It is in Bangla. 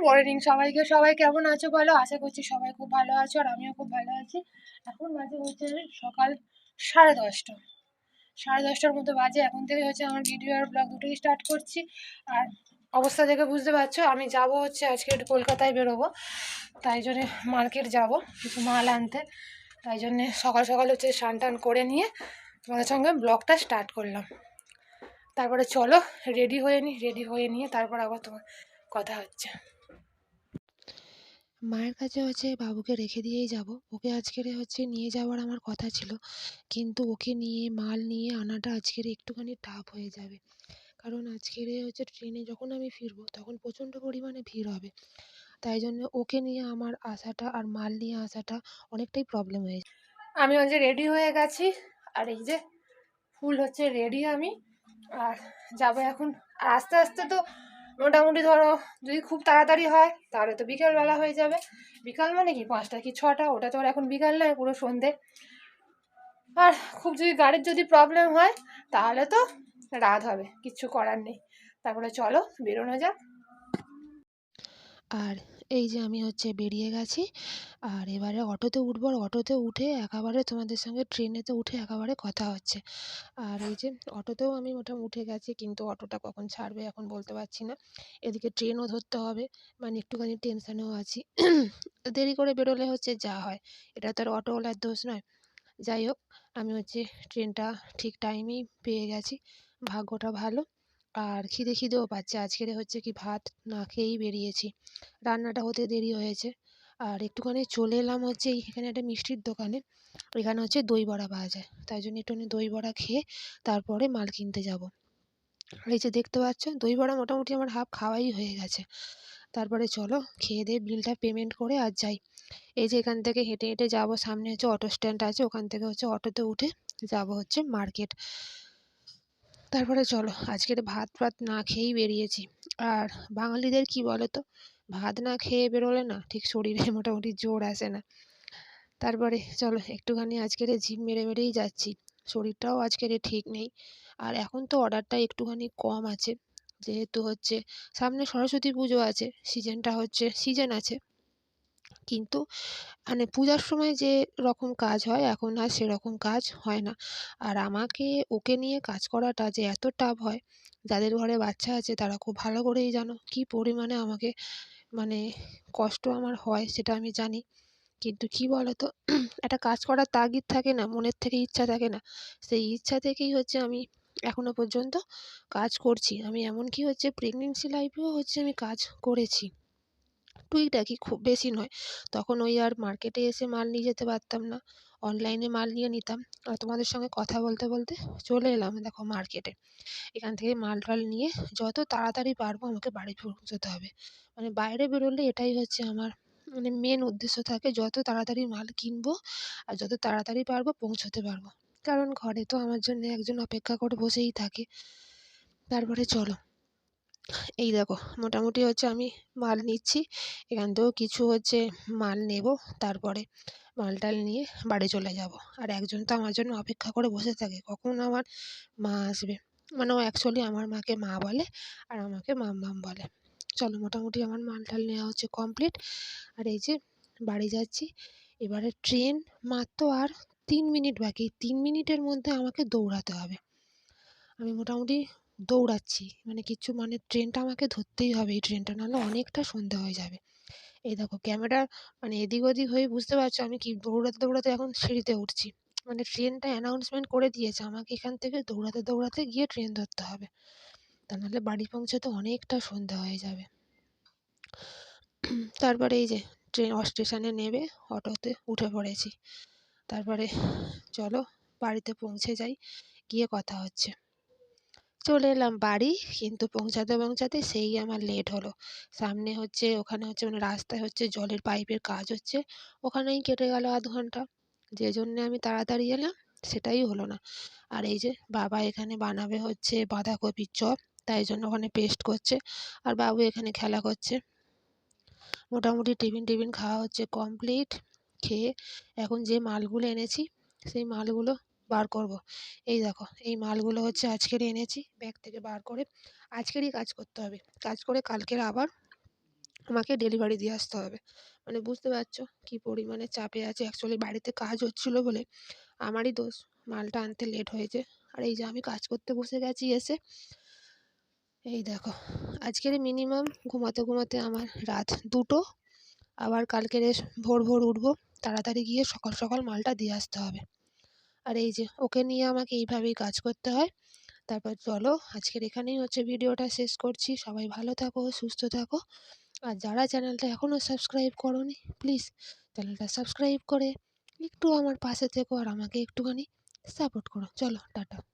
মর্নিং সবাইকে। সবাই কেমন আছো বলো? আশা করছি সবাই খুব ভালো আছো, আর আমিও খুব ভালো আছি। এখন বাজে হচ্ছে সকাল 10:30। 10:30টার মতো বাজে। এখন থেকে হচ্ছে আমার ভিডিও আর ব্লগ দুটোই স্টার্ট করছি। আর অবস্থা দেখে বুঝতে পারছো আমি যাব হচ্ছে আজকে একটু কলকাতায় বেরোবো, তাই জন্যে মার্কেট যাব কিছু মাল আনতে। তাই জন্যে সকাল সকাল হচ্ছে স্নান টান করে নিয়ে তোমাদের সঙ্গে ব্লগটা স্টার্ট করলাম। তারপরে চলো রেডি হয়ে নিয়ে তারপর আবার তোমার কথা হচ্ছে। মায়ের কাছে হচ্ছে বাবুকে রেখে দিয়েই যাব। ওকে আজকের হচ্ছে নিয়ে যাওয়ার আমার কথা ছিল, কিন্তু ওকে নিয়ে মাল নিয়ে আনাটা আজকের একটুখানি টাফ হয়ে যাবে। কারণ আজকের হচ্ছে ট্রেনে যখন আমি ফিরবো তখন প্রচণ্ড পরিমাণে ভিড় হবে। তাই জন্য ওকে নিয়ে আমার আসাটা আর মাল নিয়ে আসাটা অনেকটাই প্রবলেম হয়ে যায়। আমি হচ্ছে রেডি হয়ে গেছি, আর এই যে ফুল হচ্ছে রেডি আমি। আর যাবো এখন। আর আস্তে আস্তে তো মোটামুটি ধরো যদি খুব তাড়াতাড়ি হয় তাহলে তো বিকালবেলা হয়ে যাবে। বিকাল মানে কি 5টা কি 6টা, ওটা তো আর এখন বিকাল নয়, পুরো সন্ধে। আর খুব যদি গাড়ির যদি প্রবলেম হয় তাহলে তো রাত হবে, কিচ্ছু করার নেই। তারপরে চলো বেরোনো যাক। আর এই যে আমি হচ্ছে বেরিয়ে গেছি, আর এবারে অটোতে উঠবো। আর অটোতে উঠে একেবারে তোমাদের সঙ্গে ট্রেনেতে উঠে একেবারে কথা হচ্ছে। আর এই যে অটোতেও আমি মোটামুটি উঠে গেছি, কিন্তু অটোটা কখন ছাড়বে এখন বলতে পারছি না। এদিকে ট্রেনও ধরতে হবে, মানে একটুখানি টেনশানেও আছি। দেরি করে বেরোলে হচ্ছে যা হয়, এটা তো আর অটোওয়ালার দোষ নয়। যাই হোক, আমি হচ্ছে ট্রেনটা ঠিক টাইমেই পেয়ে গেছি, ভাগ্যটা ভালো। আর খিদেও পাচ্ছে। আজকের হচ্ছে কি ভাত না খেয়েই বেরিয়েছি, রান্নাটা হতে দেরি হয়েছে। আর একটুখানি চলে এলাম হচ্ছে এখানে একটা মিষ্টির দোকানে। এখানে হচ্ছে দই বড়া পাওয়া যায়, তাই জন্য একটুখানি দই বড়া খেয়ে তারপরে মাল কিনতে যাব। আর এই যে দেখতে পাচ্ছ দই বড়া মোটামুটি আমার হাফ খাওয়াই হয়ে গেছে। তারপরে চলো খেয়ে দিয়ে বিলটা পেমেন্ট করে আর যাই। এই যে এখান থেকে হেঁটে হেঁটে যাব, সামনে হচ্ছে অটো স্ট্যান্ড আছে, ওখান থেকে হচ্ছে অটোতে উঠে যাব হচ্ছে মার্কেট। তারপরে চলো আজকের ভাত ফাত না খেয়েই বেরিয়েছি। আর বাঙালিদের কি বলো তো, ভাত না খেয়ে বেরোলে না ঠিক শরীরে মোটামুটি জোর আসে না। তারপরে চলো একটুখানি আজকের জিম মেরে মেরেই যাচ্ছি, শরীরটাও আজকের ঠিক নেই। আর এখন তো অর্ডারটা একটুখানি কম আছে, যেহেতু হচ্ছে সামনে সরস্বতী পুজো আছে, সিজন আছে। কিন্তু মানে পূজার সময় যে রকম কাজ হয় এখন আর সেরকম কাজ হয় না। আর আমাকে ওকে নিয়ে কাজ করাটা যে এত টাফ হয়, যাদের ঘরে বাচ্চা আছে তারা খুব ভালো করেই জানো কী পরিমাণে আমাকে মানে কষ্ট আমার হয় সেটা আমি জানি। কিন্তু কী বলো তো, একটা কাজ করার তাগিদ থাকে না, মনের থেকে ইচ্ছা থাকে না, সেই ইচ্ছা থেকেই হচ্ছে আমি এখনো পর্যন্ত কাজ করছি। আমি এমনকি হচ্ছে প্রেগনেন্সি লাইফেও হচ্ছে আমি কাজ করেছি, টুকিটাকি, খুব বেশি নয়। তখন ওই আর মার্কেটে এসে মাল নিয়ে যেতে পারতাম না, অনলাইনে মাল নিয়ে নিতাম। আর তোমাদের সঙ্গে কথা বলতে বলতে চলে এলাম দেখো মার্কেটে। এখান থেকে মাল টাল নিয়ে যত তাড়াতাড়ি পারবো আমাকে বাড়ি পৌঁছতে হবে। মানে বাইরে বেরোলে এটাই হচ্ছে আমার মানে মেন উদ্দেশ্য থাকে, যত তাড়াতাড়ি মাল কিনবো আর যত তাড়াতাড়ি পারবো পৌঁছতে পারবো। কারণ ঘরে তো আমার জন্য একজন অপেক্ষা করে বসেই থাকে। তারপরে চলো এই দেখো মোটামুটি হচ্ছে আমি মাল নিচ্ছি, এখান থেকেও কিছু হচ্ছে মাল নেব। তারপরে মাল টাল নিয়ে বাড়ি চলে যাব। আর একজন তো আমার জন্য অপেক্ষা করে বসে থাকে কখন আমার মা আসবে। মানে ও অ্যাকচুয়ালি আমার মাকে মা বলে আর আমাকে মাম্মাম বলে। চলো মোটামুটি আমার মাল টাল নেওয়া হচ্ছে কমপ্লিট। আর এই যে বাড়ি যাচ্ছি। এবারে ট্রেন মাত্র আর 3 মিনিট বাকি, 3 মিনিটের মধ্যে আমাকে দৌড়াতে হবে। আমি মোটামুটি দৌড়াচ্ছি, মানে কিছু মানে ট্রেনটা আমাকে ধরতেই হবে, এই ট্রেনটা, নাহলে অনেকটা সন্ধ্যা হয়ে যাবে। এই দেখো ক্যামেরা মানে এদিক ওদিক হয়ে বুঝতে পারছো আমি কি দৌড়াতে দৌড়াতে এখন সিঁড়িতে উঠছি। মানে ট্রেনটা অ্যানাউন্সমেন্ট করে দিয়েছে, আমাকে এখান থেকে দৌড়াতে দৌড়াতে গিয়ে ট্রেন ধরতে হবে, তা নাহলে বাড়ি পৌঁছাতে অনেকটা সন্ধ্যা হয়ে যাবে। তারপরে এই যে ট্রেন স্টেশনে নেমে অটোতে উঠে পড়েছি। তারপরে চলো বাড়িতে পৌঁছে যাই, গিয়ে কথা হচ্ছে। চলে এলাম বাড়ি, কিন্তু পৌঁছাতে পৌঁছাতে সেই আমার লেট হলো। সামনে হচ্ছে ওখানে হচ্ছে মানে রাস্তায় হচ্ছে জলের পাইপের কাজ হচ্ছে, ওখানেই কেটে গেল আধ ঘন্টা। যে জন্যে আমি তাড়াতাড়ি এলাম সেটাই হলো না। আর এই যে বাবা এখানে বানাবে হচ্ছে বাঁধাকপির চপ, তাই জন্য ওখানে পেস্ট করছে। আর বাবু এখানে খেলা করছে। মোটামুটি টিফিন টিফিন খাওয়া হচ্ছে কমপ্লিট। খেয়ে এখন যে মালগুলো এনেছি সেই মালগুলো বার করব। এই দেখো এই মালগুলো হচ্ছে আজকেরই এনেছি, ব্যাগ থেকে বার করে আজকেরই কাজ করতে হবে। কাজ করে কালকের আবার আমাকে ডেলিভারি দিয়ে আসতে হবে। মানে বুঝতে পারছো কী পরিমাণে চাপে আছি। অ্যাকচুয়ালি বাড়িতে কাজ হচ্ছিল বলে আমারই দোষ। মালটা আনতে লেট হয়েছে। আর এই যে আমি কাজ করতে বসে গেছি এসে। এই দেখো আজকের মিনিমাম ঘুমাতে আমার রাত ২টো। আবার কালকের ভোর উঠবো। তাড়াতাড়ি গিয়ে সকাল মালটা দিয়ে আসতে হবে। আর এই যে ওকে নিয়ে আমাকে এইভাবেই কাজ করতে হয়। তারপর চলো আজকের এখানেই ভিডিওটা শেষ করছি। সবাই ভালো থাকো, সুস্থ থাকো। আর যারা চ্যানেলটা এখনও সাবস্ক্রাইব করোনি প্লিজ চ্যানেলটা সাবস্ক্রাইব করে একটু আমার পাশে থেকো আর আমাকে একটুখানি সাপোর্ট করো। চলো টাটা।